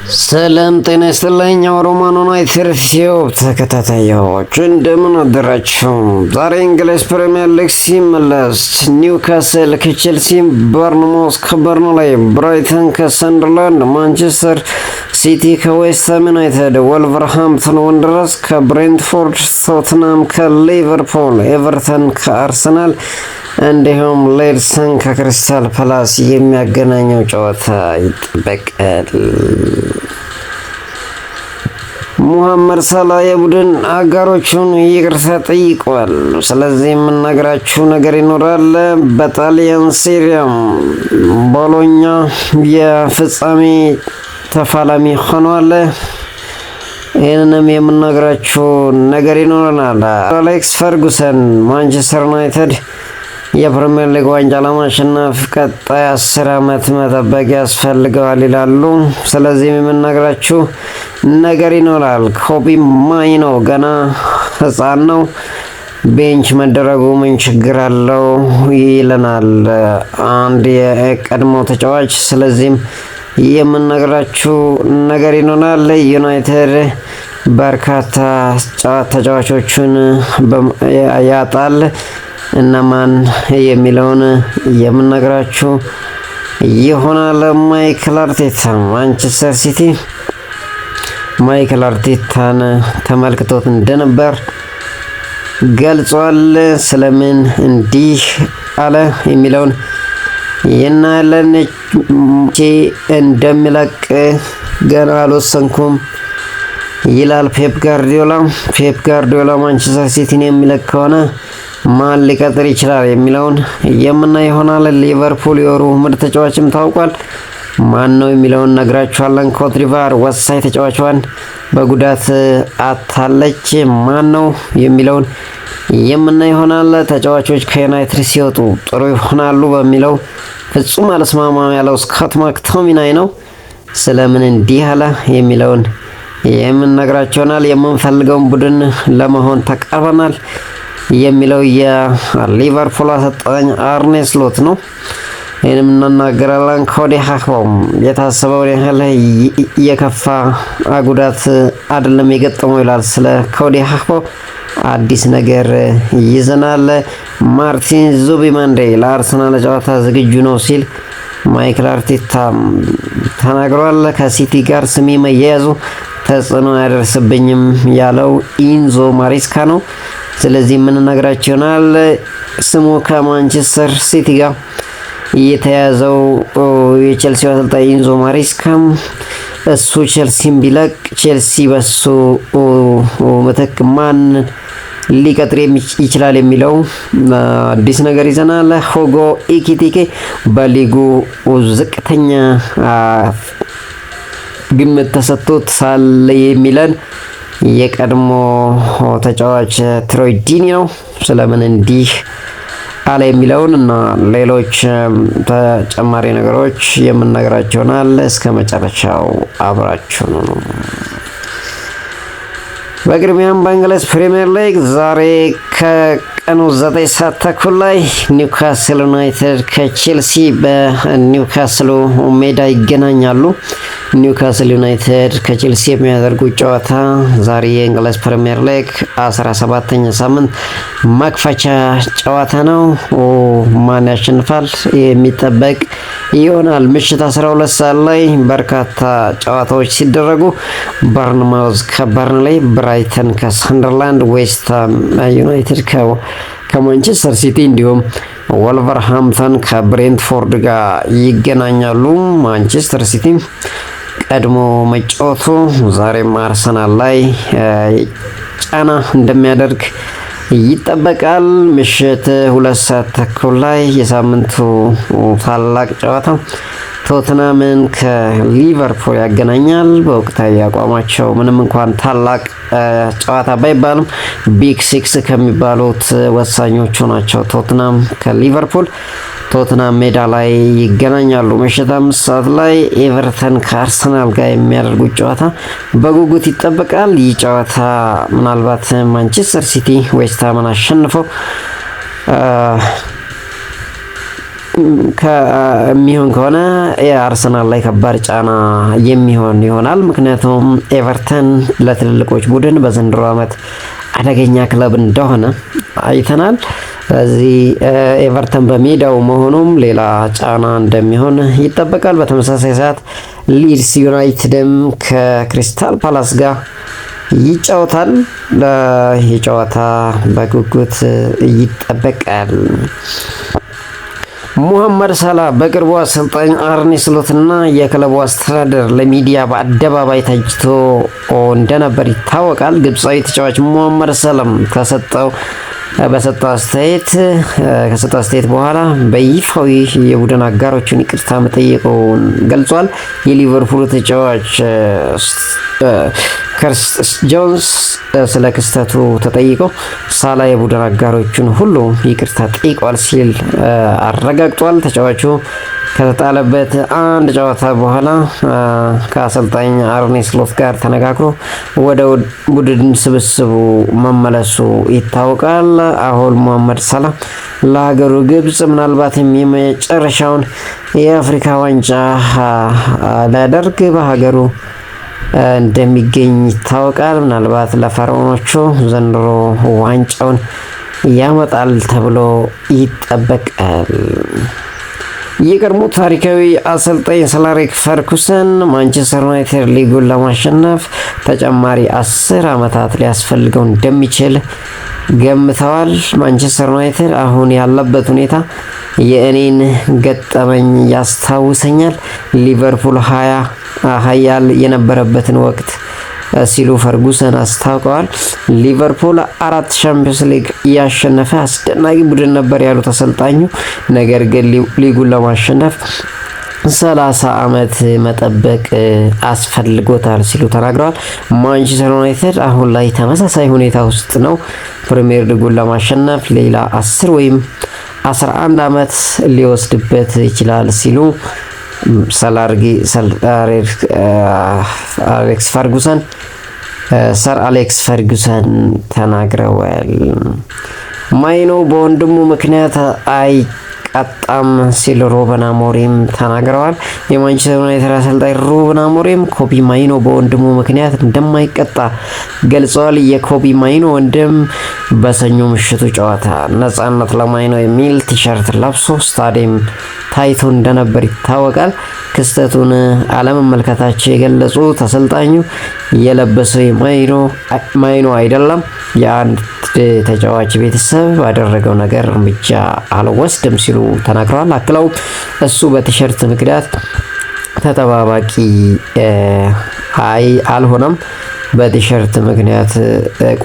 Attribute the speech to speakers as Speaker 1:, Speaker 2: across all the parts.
Speaker 1: ሰላም ጤና ይስጥልኝ። ሮማኖ ዩናይትድ ተከታታዮች እንደምን አደራችሁ? ዛሬ እንግሊዝ ፕሪሚየር ሊግ ሲመለስ ኒውካስል ከቼልሲ፣ በርንማውዝ ከበርንሌይ፣ ብራይተን ከሰንደርላንድ፣ ማንቸስተር ሲቲ ከዌስትሃም ዩናይትድ፣ ወልቨርሃምፕተን ወንደረርስ ከብሬንትፎርድ፣ ቶትናም ከሊቨርፑል፣ ኤቨርተን ከአርሰናል እንዲሁም ሌድስን ከክሪስታል ፓላስ የሚያገናኘው ጨዋታ ይጠበቃል። ሙሐመድ ሳላህ የቡድን አጋሮቹን ይቅርታ ጠይቋል። ስለዚህ የምነግራችሁ ነገር ይኖራል። በጣሊያን ሴሪያም ቦሎኛ የፍጻሜ ተፋላሚ ሆኗል። ይህንንም የምነግራችሁ ነገር ይኖረናል። አሌክስ ፈርጉሰን ማንቸስተር ዩናይትድ የፕሪሚየር ሊግ ዋንጫ ለማሸነፍ ቀጣይ 10 ዓመት መጠበቅ ያስፈልገዋል ይላሉ። ስለዚህ የምነግራችሁ ነገር ይኖራል። ኮቢ ማይኖ ገና ሕፃን ነው፣ ቤንች መደረጉ ምን ችግር አለው ይለናል አንድ የቀድሞ ተጫዋች። ስለዚህም የምነግራችሁ ነገር ይኖራል። ዩናይትድ በርካታ ተጫዋቾቹን ያጣል። እነማን የሚለውን የምነግራችሁ ይሆናል። ማይክል አርቴታ ማንቸስተር ሲቲ ማይክል አርቴታን ተመልክቶት እንደነበር ገልጿል። ስለምን እንዲህ አለ የሚለውን የናለን እንደሚለቅ ገና አልወሰንኩም ይላል ፔፕ ጋርዲዮላ ማንቸስተር ሲቲን የሚለቅ ከሆነ ማን ሊቀጥር ይችላል የሚለውን የምናይ ይሆናል። ሊቨርፑል የወሩ ምርጥ ተጫዋችም ታውቋል። ማን ነው የሚለውን ነግራችኋለን። ኮትዲቫር ወሳኝ ተጫዋቿን በጉዳት አታለች። ማን ነው የሚለውን የምናይ ይሆናል። ተጫዋቾች ከዩናይትድ ሲወጡ ጥሩ ይሆናሉ በሚለው ፍጹም አልስማማም ያለው ስኮት ማክቶሚናይ ነው። ስለምን እንዲህ አለ የሚለውን የምንነግራችሁ ይሆናል። የምንፈልገውን ቡድን ለመሆን ተቃርበናል የሚለው የሊቨርፑል አሰልጣኝ አርኔ ስሎት ነው። ይህንም እናናገራለን። ኮዲ ሃክፖም የታሰበውን ያህል የከፋ ጉዳት አይደለም የገጠመው ይላል። ስለ ኮዲ ሃክፖ አዲስ ነገር ይዘናል። ማርቲን ዙቢመንዲ ለአርሰናል ጨዋታ ዝግጁ ነው ሲል ማይክል አርቴታ ተናግሯል። ከሲቲ ጋር ስሜ መያያዙ ተጽዕኖ አያደርስብኝም ያለው ኢንዞ ማሬስካ ነው። ስለዚህ የምንነግራችሁ ይሆናል። ስሙ ከማንቸስተር ሲቲ ጋር የተያዘው የቼልሲው አሰልጣኝ ኢንዞ ማሬስካም እሱ ቼልሲን ቢለቅ ቼልሲ በሱ ምትክ ማን ሊቀጥር ይችላል የሚለው አዲስ ነገር ይዘናል። ሁጎ ኢኪቲኬ በሊጉ ዝቅተኛ ግምት ተሰጥቶት ሳለ የሚለን የቀድሞ ተጫዋች ትሮይ ዲኒ ነው። ስለምን እንዲህ አለ የሚለውን እና ሌሎች ተጨማሪ ነገሮች የምንነግራችሁ ይሆናል። እስከ መጨረሻው አብራችሁ ነው። በቅድሚያም በእንግሊዝ ፕሪሚየር ሊግ ዛሬ ከቀኑ 9 ሰዓት ተኩል ላይ ኒውካስል ዩናይትድ ከቼልሲ በኒውካስሉ ሜዳ ይገናኛሉ። ኒውካስል ዩናይትድ ከቼልሲ የሚያደርጉት ጨዋታ ዛሬ የእንግሊዝ ፕሪሚየር ሊግ 17ኛ ሳምንት መክፈቻ ጨዋታ ነው። ማን ያሸንፋል የሚጠበቅ ይሆናል። ምሽት 12 ሰዓት ላይ በርካታ ጨዋታዎች ሲደረጉ በርንማውዝ ከበርንሌይ፣ ብራይተን ከሰንደርላንድ፣ ዌስትሃም ዩናይትድ ከማንቸስተር ሲቲ እንዲሁም ወልቨርሃምፕተን ከብሬንትፎርድ ጋር ይገናኛሉ። ማንቸስተር ሲቲ ቀድሞ መጫወቱ ዛሬም አርሰናል ላይ ጫና እንደሚያደርግ ይጠበቃል። ምሽት 2 ሰዓት ተኩል ላይ የሳምንቱ ታላቅ ጨዋታ ቶትናምን ከሊቨርፑል ያገናኛል። በወቅታዊ አቋማቸው ምንም እንኳን ታላቅ ጨዋታ ባይባልም ቢግ ሲክስ ከሚባሉት ወሳኞቹ ናቸው። ቶትናም ከሊቨርፑል ቶትናም ሜዳ ላይ ይገናኛሉ። ምሽት 5 ሰዓት ላይ ኤቨርተን ከአርሰናል ጋር የሚያደርጉት ጨዋታ በጉጉት ይጠበቃል። ይህ ጨዋታ ምናልባት ማንቸስተር ሲቲ ዌስትሃምን አሸንፈው ከሚሆን ከሆነ የአርሰናል ላይ ከባድ ጫና የሚሆን ይሆናል። ምክንያቱም ኤቨርተን ለትልልቆች ቡድን በዘንድሮ ዓመት አደገኛ ክለብ እንደሆነ አይተናል። ስለዚህ ኤቨርተን በሜዳው መሆኑም ሌላ ጫና እንደሚሆን ይጠበቃል። በተመሳሳይ ሰዓት ሊድስ ዩናይትድም ከክሪስታል ፓላስ ጋር ይጫወታል። የጨዋታ በጉጉት ይጠበቃል። ሙሐመድ ሳላ በቅርቡ አሰልጣኝ አርኔ ስሎትና የክለቡ አስተዳደር ለሚዲያ በአደባባይ ተችቶ እንደነበር ይታወቃል። ግብፃዊ ተጫዋች ሙሐመድ ሳላም በሰጠው አስተያየት በኋላ በይፋዊ የቡድን አጋሮቹን ይቅርታ መጠየቁን ገልጿል። የሊቨርፑል ተጫዋች ከርስ ጆንስ ስለ ክስተቱ ተጠይቀው ሳላ የቡድን አጋሮቹን ሁሉ ይቅርታ ጠይቋል ሲል አረጋግጧል። ተጫዋቹ ከተጣለበት አንድ ጨዋታ በኋላ ከአሰልጣኝ አርኔ ስሎት ጋር ተነጋግሮ ወደ ቡድን ስብስቡ መመለሱ ይታወቃል። አሁን ሙሐመድ ሳላ ለሀገሩ ግብጽ ምናልባትም የመጨረሻውን የአፍሪካ ዋንጫ ሊያደርግ በሀገሩ እንደሚገኝ ይታወቃል። ምናልባት ለፈርዖኖቹ ዘንድሮ ዋንጫውን ያመጣል ተብሎ ይጠበቃል። የቀድሞ ታሪካዊ አሰልጣኝ ሰር አሌክስ ፈርጉሰን ማንቸስተር ዩናይትድ ሊጉን ለማሸነፍ ተጨማሪ 10 ዓመታት ሊያስፈልገው እንደሚችል ገምተዋል። ማንቸስተር ዩናይትድ አሁን ያለበት ሁኔታ የእኔን ገጠመኝ ያስታውሰኛል፣ ሊቨርፑል ሀያል የነበረበትን ወቅት ሲሉ ፈርጉሰን አስታውቀዋል። ሊቨርፑል 4 ሻምፒዮንስ ሊግ ያሸነፈ አስደናቂ ቡድን ነበር ያሉት አሰልጣኙ፣ ነገር ግን ሊጉን ለማሸነፍ 30 ዓመት መጠበቅ አስፈልጎታል ሲሉ ተናግረዋል። ማንቸስተር ዩናይትድ አሁን ላይ ተመሳሳይ ሁኔታ ውስጥ ነው። ፕሪሚየር ሊጉን ለማሸነፍ ሌላ 10 ወይም 11 ዓመት ሊወስድበት ይችላል ሲሉ ሰር አሌክስ ፈርጉሰን ተናግረዋል። ማይኖ በወንድሙ ምክንያት አይቀጣም ሲሉ ሩበን አሞሪም ተናግረዋል። የማንቸስተር ዩናይትድ አሰልጣኝ ሩበን አሞሪም ኮቢ ማይኖ በወንድሙ ምክንያት እንደማይቀጣ ገልጸዋል። የኮቢ ማይኖ ወንድም በሰኞ ምሽቱ ጨዋታ ነጻነት ለማይኖ የሚል ቲሸርት ለብሶ ስታዲየም ታይቶ እንደነበር ይታወቃል። ክስተቱን አለመመልከታቸው የገለጹት አሰልጣኙ የለበሰው ማይኖ አይደለም፣ የአንድ ተጫዋች ቤተሰብ ባደረገው ነገር እርምጃ አልወስድም ሲሉ ተናግረዋል። አክለው እሱ በቲሸርት ምክንያት ተጠባባቂ አልሆነም፣ በቲሸርት ምክንያት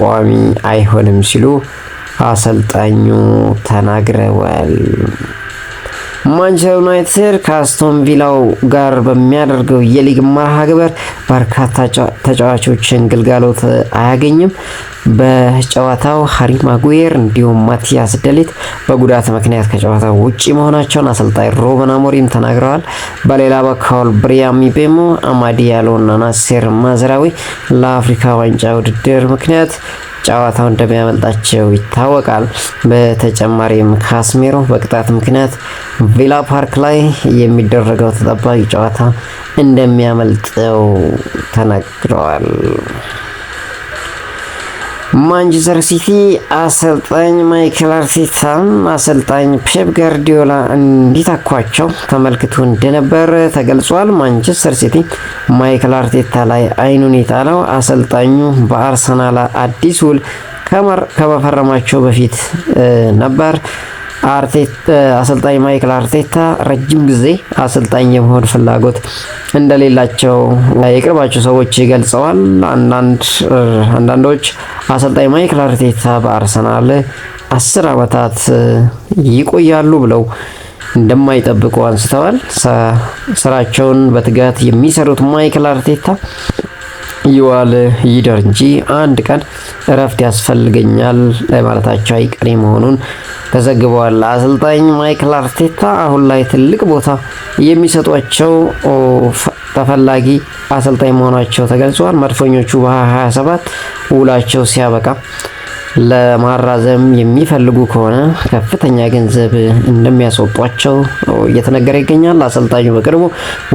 Speaker 1: ቋሚ አይሆንም ሲሉ አሰልጣኙ ተናግረዋል። ማንቸስተር ዩናይትድ ከአስቶን ቪላው ጋር በሚያደርገው የሊግ መርሃ ግብር በርካታ ተጫዋቾችን ግልጋሎት አያገኝም። በጨዋታው ሃሪ ማጉዌር እንዲሁም ማቲያስ ደሊት በጉዳት ምክንያት ከጨዋታው ውጪ መሆናቸውን አሰልጣኝ ሩበን አሞሪም ተናግረዋል። በሌላ በኩል ብሪያን ምቤሞ፣ አማዲ ያሎ እና ናሴር ማዝራዊ ለአፍሪካ ዋንጫ ውድድር ምክንያት ጨዋታው እንደሚያመልጣቸው ይታወቃል። በተጨማሪም ካስሜሮ በቅጣት ምክንያት ቪላ ፓርክ ላይ የሚደረገው ተጠባቂ ጨዋታ እንደሚያመልጠው ተነግረዋል። ማንቸስተር ሲቲ አሰልጣኝ ማይክል አርቴታ አሰልጣኝ ፔፕ ጋርዲዮላ እንዲተኳቸው ተመልክቶ እንደነበር ተገልጿል። ማንቸስተር ሲቲ ማይክል አርቴታ ላይ አይኑን የጣለው አሰልጣኙ በአርሰናል አዲስ ውል ከመፈረማቸው በፊት ነበር። አሰልጣኝ ማይክል አርቴታ ረጅም ጊዜ አሰልጣኝ የመሆን ፍላጎት እንደሌላቸው የቅርባቸው ሰዎች ገልጸዋል። አንዳንዶች አሰልጣኝ ማይክል አርቴታ በአርሰናል 10 ዓመታት ይቆያሉ ብለው እንደማይጠብቁ አንስተዋል። ስራቸውን በትጋት የሚሰሩት ማይክል አርቴታ ይዋል ይደር እንጂ አንድ ቀን እረፍት ያስፈልገኛል ማለታቸው አይቀሬ መሆኑን ተዘግቧል። አሰልጣኝ ማይክል አርቴታ አሁን ላይ ትልቅ ቦታ የሚሰጧቸው ተፈላጊ አሰልጣኝ መሆናቸው ተገልጿል። መድፈኞቹ በ2027 ውላቸው ሲያበቃ ለማራዘም የሚፈልጉ ከሆነ ከፍተኛ ገንዘብ እንደሚያስወጧቸው እየተነገረ ይገኛል። አሰልጣኙ በቅርቡ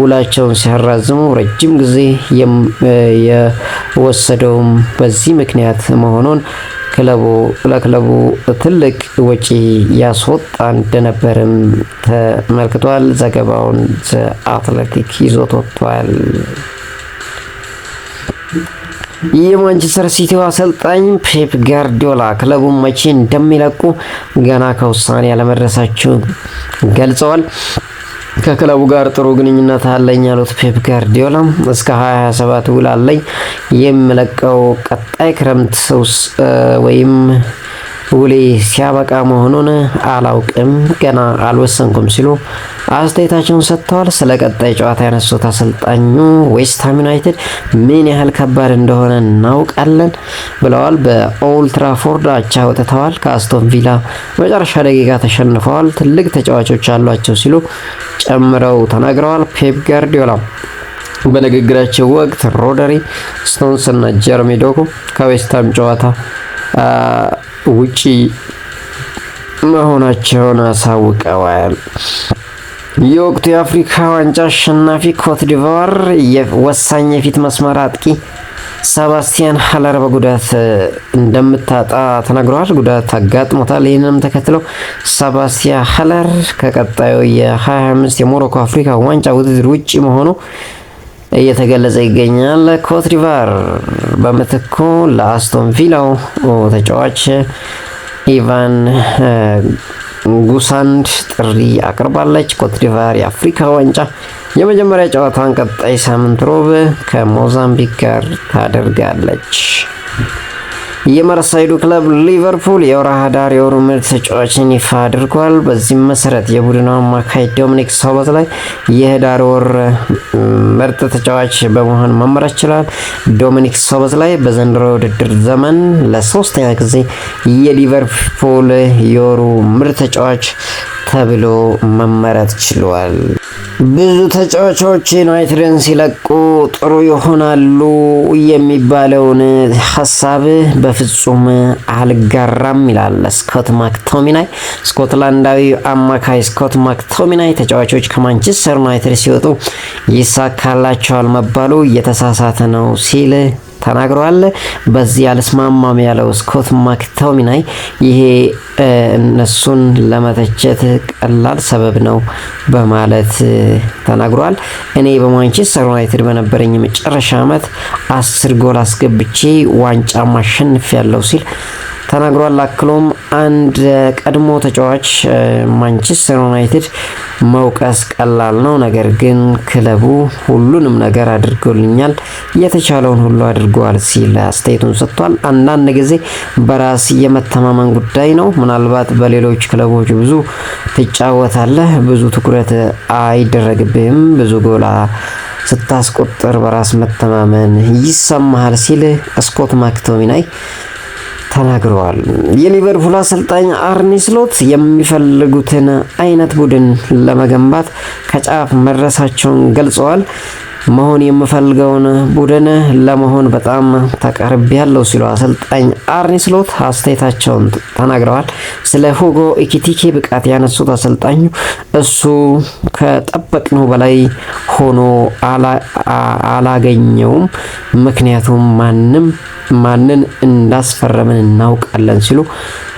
Speaker 1: ውላቸውን ሲያራዝሙ ረጅም ጊዜ የወሰደውም በዚህ ምክንያት መሆኑን ለክለቡ ትልቅ ወጪ ያስወጣ እንደነበርም ተመልክቷል። ዘገባውን አትሌቲክ ይዞት ወጥቷል። የማንቸስተር ሲቲው አሰልጣኝ ፔፕ ጋርዲዮላ ክለቡን መቼ እንደሚለቁ ገና ከውሳኔ ያለመድረሳቸው ገልጸዋል። ከክለቡ ጋር ጥሩ ግንኙነት አለኝ ያሉት ፔፕ ጋርዲዮላ እስከ 2027 ውል አለኝ፣ የምለቀው ቀጣይ ክረምት ወይም ውሌ ሲያበቃ መሆኑን አላውቅም፣ ገና አልወሰንኩም ሲሉ አስተያየታቸውን ሰጥተዋል። ስለ ቀጣይ ጨዋታ ያነሱት አሰልጣኙ ዌስትሃም ዩናይትድ ምን ያህል ከባድ እንደሆነ እናውቃለን ብለዋል። በኦልድ ትራፎርድ አቻ ወጥተዋል። ከአስቶን ቪላ መጨረሻ ደቂቃ ተሸንፈዋል። ትልቅ ተጫዋቾች አሏቸው ሲሉ ጨምረው ተናግረዋል። ፔፕ ጋርዲዮላ በንግግራቸው ወቅት ሮድሪ፣ ስቶንስ እና ጀረሚ ዶኩ ከዌስትሃም ጨዋታ ውጪ መሆናቸውን አሳውቀዋል። የወቅቱ የአፍሪካ ዋንጫ አሸናፊ ኮት ዲቫር ወሳኝ የፊት መስመር አጥቂ ሰባስቲያን ሀለር በጉዳት እንደምታጣ ተነግሯል። ጉዳት አጋጥሞታል። ይህንንም ተከትለው ሰባስቲያን ሀለር ከቀጣዩ የ2025 የሞሮኮ አፍሪካ ዋንጫ ውድድር ውጪ መሆኑ እየተገለጸ ይገኛል። ኮት ዲቫር በምትኩ ለአስቶን ቪላው ተጫዋች ኢቫን ጉሳንድ ጥሪ አቅርባለች። ኮት ዲቫር የአፍሪካ ዋንጫ የመጀመሪያ ጨዋታን ቀጣይ ሳምንት ሮብ ከሞዛምቢክ ጋር ታደርጋለች። የመርሳይዱ ክለብ ሊቨርፑል የወርሃ ዳር የወሩ ምርጥ ተጫዋችን ይፋ አድርጓል። በዚህም መሰረት የቡድኑ አማካይ ዶሚኒክ ሶቦስላይ የህዳር ወር ምርጥ ተጫዋች በመሆን መመረጥ ችሏል። ዶሚኒክ ሶቦስላይ በዘንድሮ ውድድር ዘመን ለሶስተኛ ጊዜ የሊቨርፑል የወሩ ምርጥ ተጫዋች ተብሎ መመረጥ ችሏል። ብዙ ተጫዋቾች ዩናይትድን ሲለቁ ጥሩ ይሆናሉ የሚባለውን ሀሳብ በፍጹም አልጋራም ይላል ስኮት ማክቶሚናይ። ስኮትላንዳዊ አማካይ ስኮት ማክቶሚናይ ተጫዋቾች ከማንቸስተር ዩናይትድ ሲወጡ ይሳካላቸዋል መባሉ እየተሳሳተ ነው ሲል ተናግሯል። በዚህ አልስማማም ያለው ስኮት ማክቶሚናይ ይሄ እነሱን ለመተቸት ቀላል ሰበብ ነው በማለት ተናግሯል። እኔ በማንቸስተር ዩናይትድ በነበረኝ መጨረሻ ዓመት 10 ጎል አስገብቼ ዋንጫ ማሸነፍ ያለው ሲል ተናግሯል። አክሎም አንድ ቀድሞ ተጫዋች ማንቸስተር ዩናይትድ መውቀስ ቀላል ነው፣ ነገር ግን ክለቡ ሁሉንም ነገር አድርጎልኛል፣ የተቻለውን ሁሉ አድርጓል ሲል አስተያየቱን ሰጥቷል። አንዳንድ ጊዜ በራስ የመተማመን ጉዳይ ነው። ምናልባት በሌሎች ክለቦች ብዙ ትጫወታለህ፣ ብዙ ትኩረት አይደረግብህም፣ ብዙ ጎላ ስታስቆጥር በራስ መተማመን ይሰማሃል ሲል ስኮት ማክቶሚናይ ተናግረዋል። የሊቨርፑል አሰልጣኝ አርኔ ስሎት የሚፈልጉትን አይነት ቡድን ለመገንባት ከጫፍ መድረሳቸውን ገልጸዋል። መሆን የምፈልገውን ቡድን ለመሆን በጣም ተቃርቤያለሁ ሲሉ አሰልጣኝ አርኔ ስሎት አስተያየታቸውን ተናግረዋል። ስለ ሁጎ ኢኪቲኬ ብቃት ያነሱት አሰልጣኙ እሱ ከጠበቅነው በላይ ሆኖ አላገኘውም፣ ምክንያቱም ማንን እንዳስፈረምን እናውቃለን ሲሉ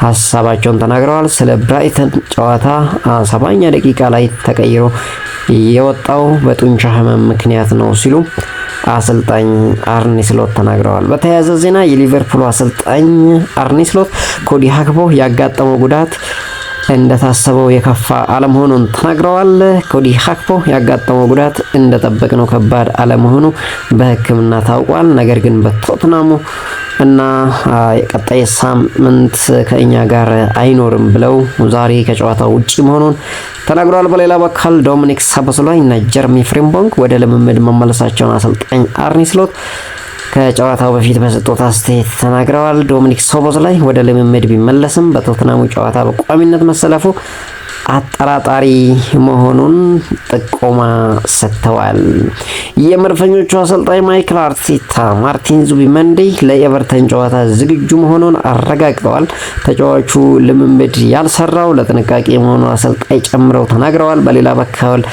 Speaker 1: ሀሳባቸውን ተናግረዋል። ስለ ብራይተን ጨዋታ 70ኛ ደቂቃ ላይ ተቀይሮ የወጣው በጡንቻ ህመም ምክንያት ነው ሲሉ አሰልጣኝ አርኔ ስሎት ተናግረዋል። በተያያዘ ዜና የሊቨርፑል አሰልጣኝ አርኔ ስሎት ኮዲ ሃክፖ ያጋጠመው ጉዳት እንደታሰበው የከፋ አለመሆኑን ተናግረዋል። ኮዲ ሃክፖ ያጋጠመው ጉዳት እንደጠበቅነው ከባድ አለመሆኑ በሕክምና ታውቋል። ነገር ግን በቶትናሙ እና የቀጣይ ሳምንት ከእኛ ጋር አይኖርም ብለው ዛሬ ከጨዋታው ውጪ መሆኑን ተናግረዋል። በሌላ በኩል ዶሚኒክ ሶቦስላይ እና ጀረሚ ፍሪምፖንግ ወደ ልምምድ መመለሳቸውን አሰልጣኝ አርኔ ስሎት ከጨዋታው በፊት በሰጡት አስተያየት ተናግረዋል። ዶሚኒክ ሶቦስላይ ወደ ልምምድ ቢመለስም በቶትናሙ ጨዋታ በቋሚነት መሰለፉ አጠራጣሪ መሆኑን ጥቆማ ሰጥተዋል። የመድፈኞቹ አሰልጣኝ ማይክል አርቴታ ማርቲን ዙቢሜንዲ ለኤቨርተን ጨዋታ ዝግጁ መሆኑን አረጋግጠዋል። ተጫዋቹ ልምምድ ያልሰራው ለጥንቃቄ መሆኑን አሰልጣኝ ጨምረው ተናግረዋል። በሌላ በኩል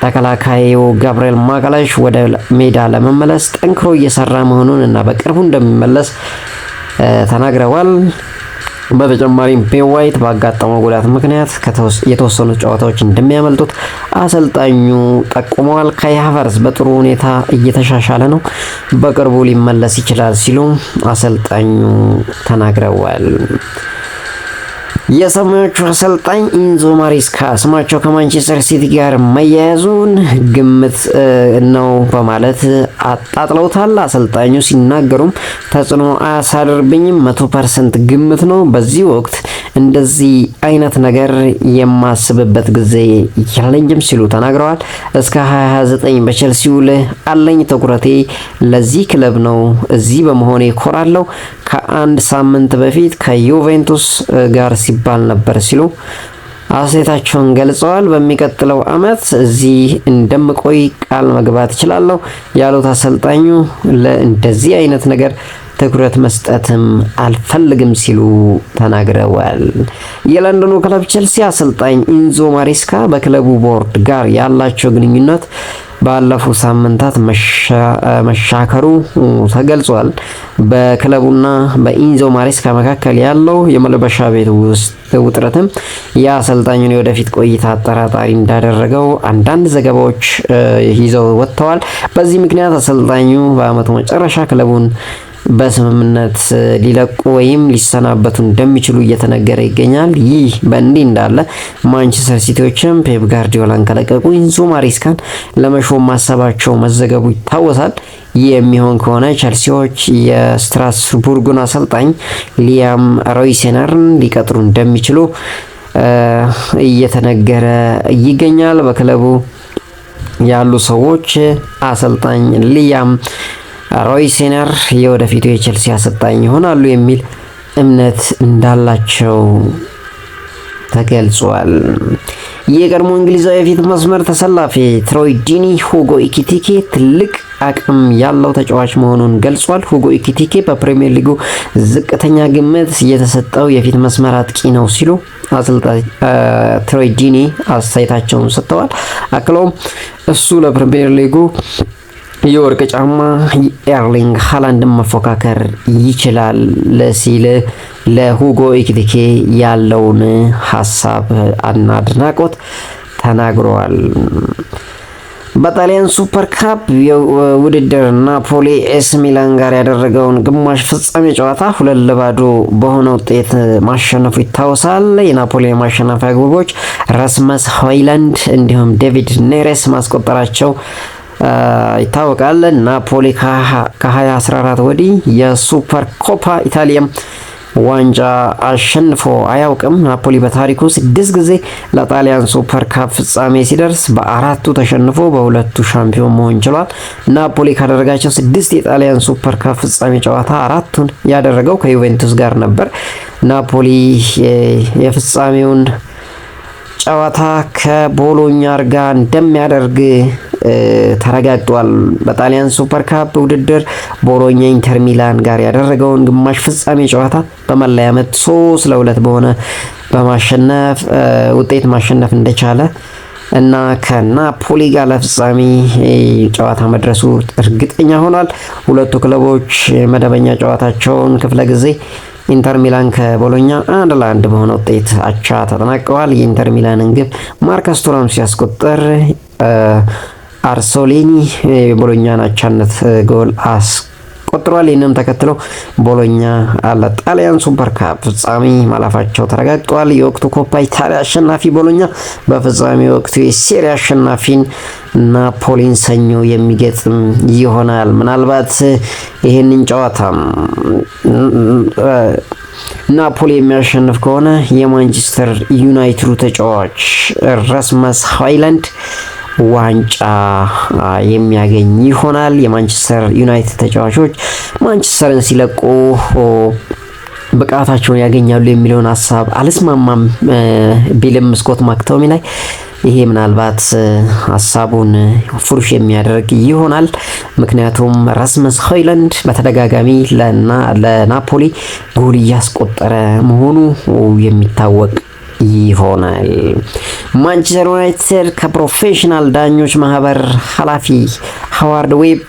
Speaker 1: ተከላካዩ ጋብሪኤል ማጋላሽ ወደ ሜዳ ለመመለስ ጠንክሮ እየሰራ መሆኑን እና በቅርቡ እንደሚመለስ ተናግረዋል። በተጨማሪም ቤን ዋይት ባጋጠመው ጉዳት ምክንያት የተወሰኑ ጨዋታዎች እንደሚያመልጡት አሰልጣኙ ጠቁመዋል። ካይ ሃቨርትዝ በጥሩ ሁኔታ እየተሻሻለ ነው፣ በቅርቡ ሊመለስ ይችላል ሲሉ አሰልጣኙ ተናግረዋል። የሰማያዊዎቹ አሰልጣኝ ኢንዞ ማሬስካ ስማቸው ከማንቸስተር ሲቲ ጋር መያያዙን ግምት ነው በማለት አጣጥለውታል። አሰልጣኙ ሲናገሩም ተጽዕኖ አያሳድርብኝም፣ 100% ግምት ነው። በዚህ ወቅት እንደዚህ አይነት ነገር የማስብበት ጊዜ የለኝም ሲሉ ተናግረዋል። እስከ 2029 በቼልሲ ውል አለኝ። ትኩረቴ ለዚህ ክለብ ነው። እዚህ በመሆኔ ኮራለሁ። ከአንድ ሳምንት በፊት ከዩቬንቱስ ጋር ሲባል ነበር ሲሉ አስተያየታቸውን ገልጸዋል። በሚቀጥለው ዓመት እዚህ እንደምቆይ ቃል መግባት እችላለሁ ያሉት አሰልጣኙ ለእንደዚህ አይነት ነገር ትኩረት መስጠትም አልፈልግም ሲሉ ተናግረዋል። የለንደኑ ክለብ ቼልሲ አሰልጣኝ ኢንዞ ማሬስካ በክለቡ ቦርድ ጋር ያላቸው ግንኙነት ባለፉት ሳምንታት መሻከሩ ተገልጿል። በክለቡና በኢንዞ ማሬስካ መካከል ያለው የመልበሻ ቤት ውስጥ ውጥረትም የአሰልጣኙን የወደፊት ቆይታ አጠራጣሪ እንዳደረገው አንዳንድ ዘገባዎች ይዘው ወጥተዋል። በዚህ ምክንያት አሰልጣኙ በዓመቱ መጨረሻ ክለቡን በስምምነት ሊለቁ ወይም ሊሰናበቱ እንደሚችሉ እየተነገረ ይገኛል። ይህ በእንዲህ እንዳለ ማንቸስተር ሲቲዎችም ፔፕ ጋርዲዮላን ከለቀቁ ኢንዞ ማሬስካን ለመሾም ማሰባቸው መዘገቡ ይታወሳል። ይህ የሚሆን ከሆነ ቸልሲዎች የስትራስቡርጉን አሰልጣኝ ሊያም ሮይሴነርን ሊቀጥሩ እንደሚችሉ እየተነገረ ይገኛል። በክለቡ ያሉ ሰዎች አሰልጣኝ ሊያም ሮይሴነር የወደፊቱ የቼልሲ አሰልጣኝ ይሆናሉ የሚል እምነት እንዳላቸው ተገልጿል። የቀድሞ እንግሊዛዊ የፊት መስመር ተሰላፊ ትሮይ ዲኒ ሁጎ ኢኪቲኬ ትልቅ አቅም ያለው ተጫዋች መሆኑን ገልጿል። ሁጎ ኢኪቲኬ በፕሪሚየር ሊጉ ዝቅተኛ ግምት የተሰጠው የፊት መስመር አጥቂ ነው ሲሉ አሰልጣኝ ትሮይ ዲኒ አስተያየታቸውን ሰጥተዋል። አክለውም እሱ ለፕሪሚየር ሊጉ የወርቅ ጫማ ኤርሊንግ ሃላንድን መፎካከር ይችላል ሲል ለሁጎ ኢኪቲኬ ያለውን ሀሳብ እና አድናቆት ተናግረዋል። በጣሊያን ሱፐር ካፕ ውድድር ናፖሊ ኤስ ሚላን ጋር ያደረገውን ግማሽ ፍጻሜ ጨዋታ 2-0 በሆነ ውጤት ማሸነፉ ይታወሳል። የናፖሊ ማሸነፊያ ግቦች ራስመስ ሆይላንድ እንዲሁም ዴቪድ ኔሬስ ማስቆጠራቸው ይታወቃል። ናፖሊ ከ2014 ወዲህ የሱፐር ኮፓ ኢታሊያም ዋንጫ አሸንፎ አያውቅም። ናፖሊ በታሪኩ 6 ጊዜ ለጣሊያን ሱፐር ካፕ ፍጻሜ ሲደርስ በ4ቱ ተሸንፎ በ2ቱ ሻምፒዮን መሆን ችሏል። ናፖሊ ካደረጋቸው 6 የጣሊያን ሱፐር ካፕ ፍጻሜ ጨዋታ 4ቱን ያደረገው ከዩቬንቱስ ጋር ነበር። ናፖሊ የፍጻሜውን ጨዋታ ከቦሎኛ ጋር እንደሚያደርግ ተረጋግጧል። በጣሊያን ሱፐር ካፕ ውድድር ቦሎኛ ኢንተር ሚላን ጋር ያደረገውን ግማሽ ፍጻሜ ጨዋታ በመለያ ምት 3-2 በሆነ በማሸነፍ ውጤት ማሸነፍ እንደቻለ እና ከናፖሊ ጋር ለፍጻሜ ጨዋታ መድረሱ እርግጠኛ ሆኗል። ሁለቱ ክለቦች መደበኛ ጨዋታቸውን ክፍለ ጊዜ ኢንተር ሚላን ከቦሎኛ 1-1 በሆነ ውጤት አቻ ተጠናቀዋል። የኢንተር ሚላንን ግብ ማርከስ ቱራም ሲያስቆጥር አርሶሊኒ የቦሎኛን አቻነት ጎል አስቆጥሯል። ይህንም ተከትሎ ቦሎኛ ለጣሊያን ሱፐር ካፕ ፍጻሜ ማለፋቸው ተረጋግጧል። የወቅቱ ኮፓ ኢታሊያ አሸናፊ ቦሎኛ በፍጻሜ ወቅቱ የሴሪ አሸናፊን ናፖሊን ሰኞ የሚገጥም ይሆናል። ምናልባት ይህንን ጨዋታ ናፖሊ የሚያሸንፍ ከሆነ የማንቸስተር ዩናይትዱ ተጫዋች ራስመስ ሆይላንድ ዋንጫ የሚያገኝ ይሆናል። የማንቸስተር ዩናይትድ ተጫዋቾች ማንቸስተርን ሲለቁ ብቃታቸውን ያገኛሉ የሚለውን ሀሳብ አልስማማም ቢልም ስኮት ማክቶሚናይ ይሄ ምናልባት ሀሳቡን ፍሩሽ የሚያደርግ ይሆናል። ምክንያቱም ራስመስ ሆይለንድ በተደጋጋሚ ለናፖሊ ጎል እያስቆጠረ መሆኑ የሚታወቅ ይሆናል። ማንቸስተር ዩናይትድ ከፕሮፌሽናል ዳኞች ማህበር ኃላፊ ሃዋርድ ዌብ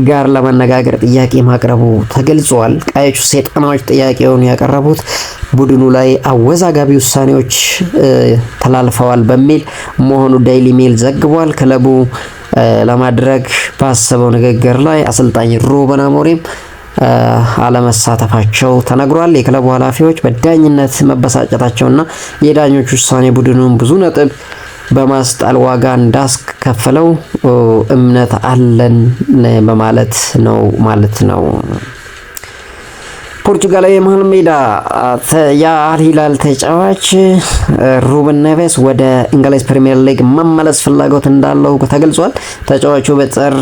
Speaker 1: ጋር ለመነጋገር ጥያቄ ማቅረቡ ተገልጿል። ቀዮቹ ሰይጣኖች ጥያቄውን ያቀረቡት ቡድኑ ላይ አወዛጋቢ ውሳኔዎች ተላልፈዋል በሚል መሆኑ ዴይሊ ሜል ዘግቧል። ክለቡ ለማድረግ ባሰበው ንግግር ላይ አሰልጣኝ ሩበን አሞሪም አለመሳተፋቸው ተነግሯል። የክለቡ ኃላፊዎች በዳኝነት መበሳጨታቸውና የዳኞች ውሳኔ ቡድኑን ብዙ ነጥብ በማስጣል ዋጋ እንዳስከፈለው እምነት አለን በማለት ነው ማለት ነው። ፖርቹጋላዊ የመሃል ሜዳ የአል ሂላል ተጫዋች ሩበን ኔቬስ ወደ እንግሊዝ ፕሪሚየር ሊግ መመለስ ፍላጎት እንዳለው ተገልጿል። ተጫዋቹ በጥር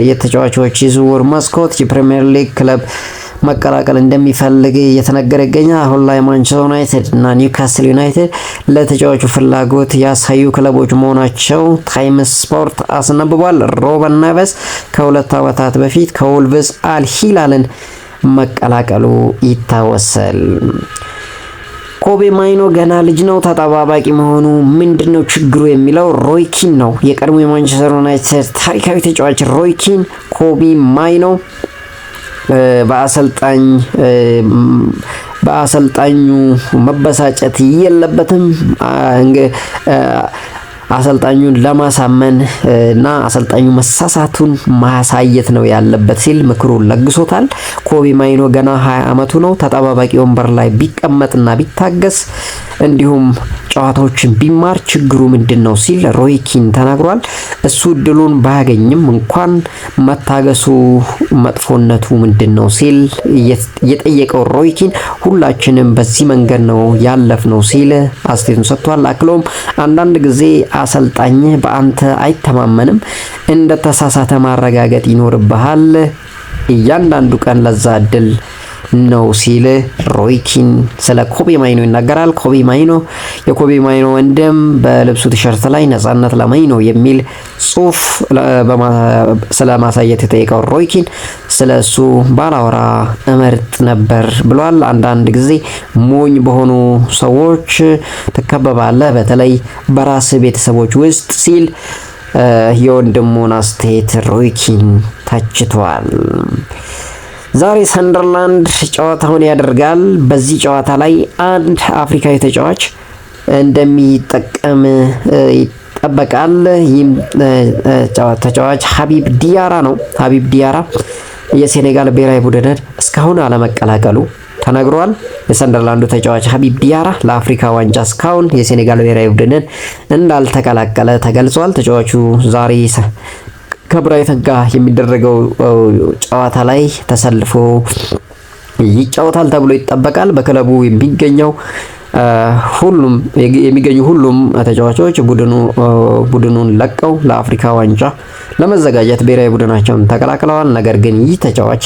Speaker 1: የተጫዋቾች ዝውውር መስኮት የፕሪሚየር ሊግ ክለብ መቀላቀል እንደሚፈልግ እየተነገረ ይገኛል። አሁን ላይ ማንቸስተር ዩናይትድ እና ኒውካስል ዩናይትድ ለተጫዋቹ ፍላጎት ያሳዩ ክለቦች መሆናቸው ታይምስ ስፖርት አስነብቧል። ሩበን ኔቬስ ከ2 ዓመታት በፊት ከወልቭስ አል ሂላልን መቀላቀሉ ይታወሳል። ኮቤ ማይኖ ገና ልጅ ነው፣ ተጠባባቂ መሆኑ ምንድነው ችግሩ የሚለው ሮይ ኪን ነው። የቀድሞ የማንቸስተር ዩናይትድ ታሪካዊ ተጫዋች ሮይ ኪን ኮቤ ማይኖ በአሰልጣኙ መበሳጨት የለበትም። አሰልጣኙን ለማሳመን እና አሰልጣኙ መሳሳቱን ማሳየት ነው ያለበት ሲል ምክሩን ለግሶታል። ኮቤ ማይኖ ገና 20 ዓመቱ ነው። ተጠባባቂ ወንበር ላይ ቢቀመጥና ቢታገስ እንዲሁም ጨዋታዎችን ቢማር ችግሩ ምንድነው ሲል ሮይ ኪን ተናግሯል። እሱ እድሉን ባያገኝም እንኳን መታገሱ መጥፎነቱ ምንድነው ሲል የጠየቀው ሮይ ኪን ሁላችንም በዚህ መንገድ ነው ያለፍነው ሲል አስተያየቱን ሰጥቷል። አክሎም አንዳንድ ጊዜ አሰልጣኝ በአንተ አይተማመንም፣ እንደ ተሳሳተ ማረጋገጥ ይኖርብሃል። እያንዳንዱ ቀን ለዛ እድል ነው ሲል ሮይ ኪን ስለ ኮቤ ማይኖ ይናገራል። ኮቤ ማይኖ የኮቤ ማይኖ ወንድም በልብሱ ቲሸርት ላይ ነጻነት ለማይኖ የሚል ጽሑፍ ስለማሳየት የጠየቀው ሮይ ኪን ስለ እሱ ባላወራ እመርጥ ነበር ብሏል። አንዳንድ ጊዜ ሞኝ በሆኑ ሰዎች ትከበባለህ፣ በተለይ በራስ ቤተሰቦች ውስጥ ሲል የወንድሙን አስተያየት ሮይ ኪን ተችቷል። ዛሬ ሰንደርላንድ ጨዋታውን ያደርጋል። በዚህ ጨዋታ ላይ አንድ አፍሪካዊ ተጫዋች እንደሚጠቀም ይጠበቃል። ይህም ተጫዋች ሀቢብ ዲያራ ነው። ሀቢብ ዲያራ የሴኔጋል ብሔራዊ ቡድንን እስካሁን አለመቀላቀሉ ተነግሯል። የሰንደርላንዱ ተጫዋች ሀቢብ ዲያራ ለአፍሪካ ዋንጫ እስካሁን የሴኔጋል ብሔራዊ ቡድንን እንዳልተቀላቀለ ተገልጿል። ተጫዋቹ ዛሬ ከብራይተን ጋር የሚደረገው ጨዋታ ላይ ተሰልፎ ይጫወታል ተብሎ ይጠበቃል። በክለቡ የሚገኙ ሁሉም ተጫዋቾች ቡድኑን ለቀው ለአፍሪካ ዋንጫ ለመዘጋጀት ብሔራዊ ቡድናቸውን ተቀላቅለዋል። ነገር ግን ይህ ተጫዋች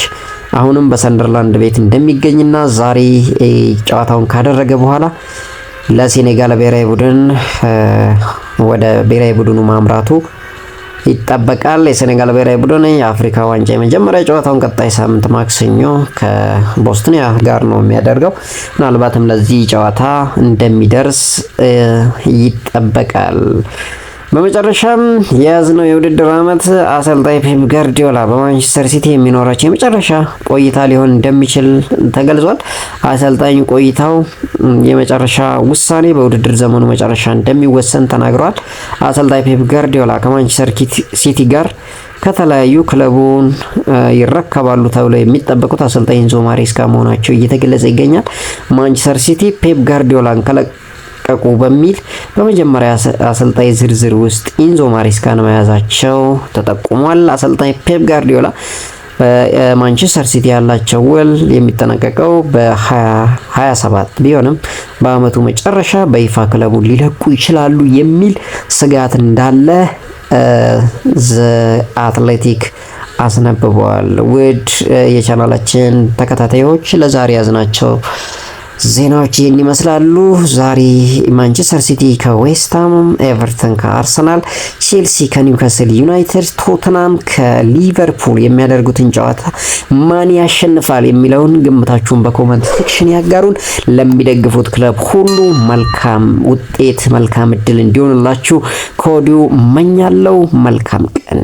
Speaker 1: አሁንም በሰንደርላንድ ቤት እንደሚገኝና ዛሬ ጨዋታውን ካደረገ በኋላ ለሴኔጋል ብሔራዊ ቡድን ወደ ብሔራዊ ቡድኑ ማምራቱ ይጠበቃል። የሴኔጋል ብሔራዊ ቡድን የአፍሪካ ዋንጫ የመጀመሪያ ጨዋታውን ቀጣይ ሳምንት ማክሰኞ ከቦስኒያ ጋር ነው የሚያደርገው። ምናልባትም ለዚህ ጨዋታ እንደሚደርስ ይጠበቃል። በመጨረሻም የያዝነው የውድድር ዓመት አሰልጣኝ ፔፕ ጋርዲዮላ በማንቸስተር ሲቲ የሚኖራቸው የመጨረሻ ቆይታ ሊሆን እንደሚችል ተገልጿል። አሰልጣኝ ቆይታው የመጨረሻ ውሳኔ በውድድር ዘመኑ መጨረሻ እንደሚወሰን ተናግሯል። አሰልጣኝ ፔፕ ጋርዲዮላ ከማንቸስተር ሲቲ ጋር ከተለያዩ ክለቡን ይረከባሉ ተብለው የሚጠበቁት አሰልጣኝ ኢንዞ ማሬስካ መሆናቸው እየተገለጸ ይገኛል። ማንቸስተር ሲቲ ፔፕ ጋርዲዮላን ቀቁ በሚል በመጀመሪያ አሰልጣኝ ዝርዝር ውስጥ ኢንዞ ማሬስካን መያዛቸው ተጠቁሟል። አሰልጣኝ ፔፕ ጋርዲዮላ በማንቸስተር ሲቲ ያላቸው ውል የሚጠናቀቀው በ2027 ቢሆንም በአመቱ መጨረሻ በይፋ ክለቡን ሊለቁ ይችላሉ የሚል ስጋት እንዳለ ዘ አትሌቲክ አስነብበዋል። ውድ የቻናላችን ተከታታዮች ለዛሬ ያዝናቸው ዜናዎች ይህን ይመስላሉ። ዛሬ ማንቸስተር ሲቲ ከዌስትሃም፣ ኤቨርተን ከአርሰናል፣ ቼልሲ ከኒውካስል ዩናይትድ፣ ቶተናም ከሊቨርፑል የሚያደርጉትን ጨዋታ ማን ያሸንፋል የሚለውን ግምታችሁን በኮመንት ሴክሽን ያጋሩን። ለሚደግፉት ክለብ ሁሉ መልካም ውጤት፣ መልካም እድል እንዲሆንላችሁ ከወዲሁ እመኛለሁ። መልካም ቀን